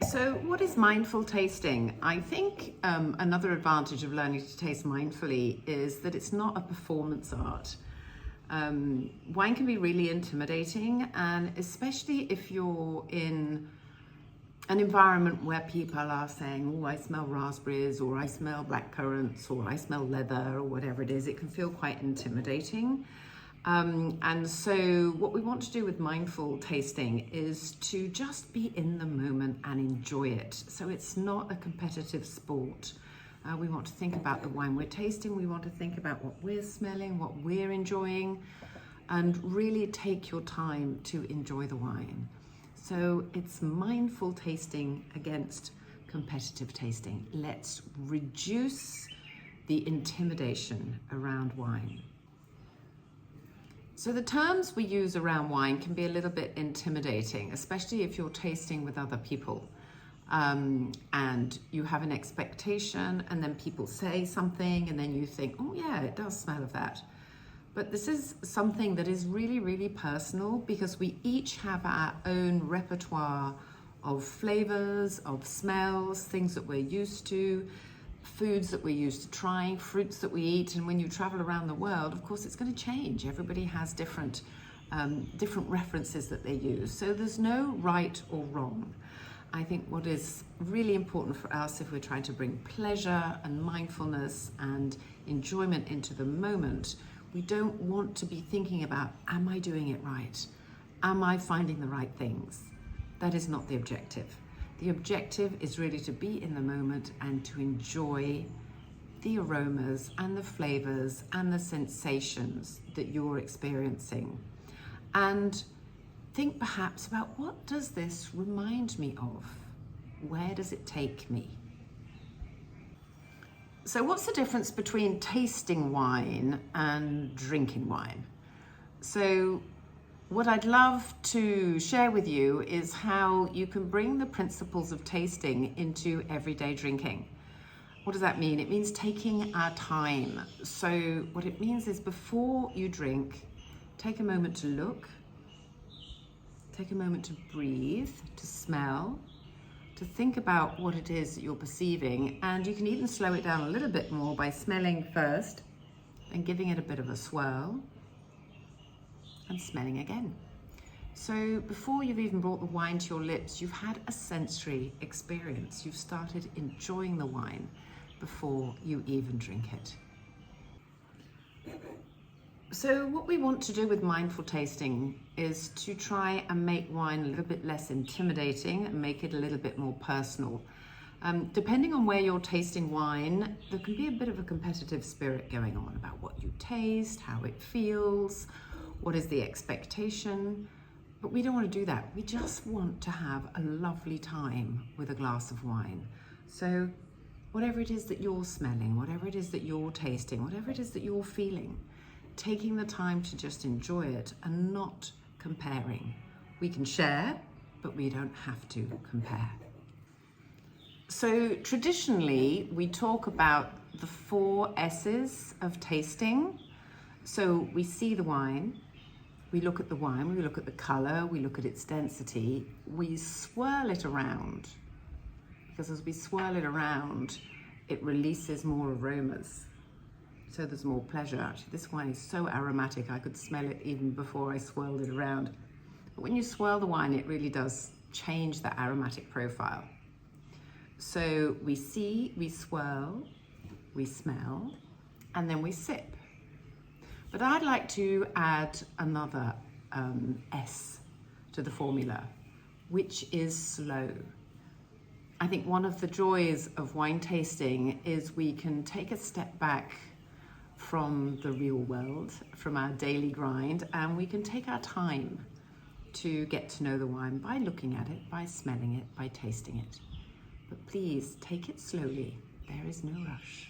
So what is mindful tasting? I think another advantage of learning to taste mindfully is that it's not a performance art. Wine can be really intimidating, and especially if you're in an environment where people are saying, oh, I smell raspberries, or I smell blackcurrants, or I smell leather, or whatever it is, it can feel quite intimidating. And so what we want to do with mindful tasting is to just be in the moment and enjoy it. So it's not a competitive sport. We want to think about the wine we're tasting. We want to think about what we're smelling, what we're enjoying, and really take your time to enjoy the wine. So it's mindful tasting against competitive tasting. Let's reduce the intimidation around wine. So the terms we use around wine can be a little bit intimidating, especially if you're tasting with other people. And you have an expectation, and then people say something, and then you think, oh yeah, it does smell of that. But this is something that is really, really personal, because we each have our own repertoire of flavors, of smells, things that we're used to, foods that we're used to trying, fruits that we eat. And when you travel around the world, of course, it's going to change. Everybody has different references that they use. So there's no right or wrong. I think what is really important for us, if we're trying to bring pleasure and mindfulness and enjoyment into the moment, we don't want to be thinking about, am I doing it right? Am I finding the right things? That is not the objective. The objective is really to be in the moment and to enjoy the aromas and the flavors and the sensations that you're experiencing. And think perhaps about, what does this remind me of? Where does it take me? So what's the difference between tasting wine and drinking wine? So what I'd love to share with you is how you can bring the principles of tasting into everyday drinking. What does that mean? It means taking our time. So what it means is, before you drink, take a moment to look, take a moment to breathe, to smell, to think about what it is that you're perceiving. And you can even slow it down a little bit more by smelling first and giving it a bit of a swirl, and smelling again. So before you've even brought the wine to your lips, you've had a sensory experience. You've started enjoying the wine before you even drink it. So what we want to do with mindful tasting is to try and make wine a little bit less intimidating and make it a little bit more personal. Depending on where you're tasting wine, there can be a bit of a competitive spirit going on about what you taste, how it feels, what is the expectation. But we don't want to do that. We just want to have a lovely time with a glass of wine. So whatever it is that you're smelling, whatever it is that you're tasting, whatever it is that you're feeling, taking the time to just enjoy it and not comparing. We can share, but we don't have to compare. So traditionally, we talk about the 4 S's of tasting. So we see the wine, we look at the wine, we look at the color, we look at its density, we swirl it around, because as we swirl it around, it releases more aromas. So there's more pleasure. Actually, this wine is so aromatic, I could smell it even before I swirled it around. But when you swirl the wine, it really does change the aromatic profile. So we see, we swirl, we smell, and then we sip. But I'd like to add another S to the formula, which is slow. I think one of the joys of wine tasting is we can take a step back from the real world, from our daily grind, and we can take our time to get to know the wine by looking at it, by smelling it, by tasting it. But please take it slowly. There is no rush.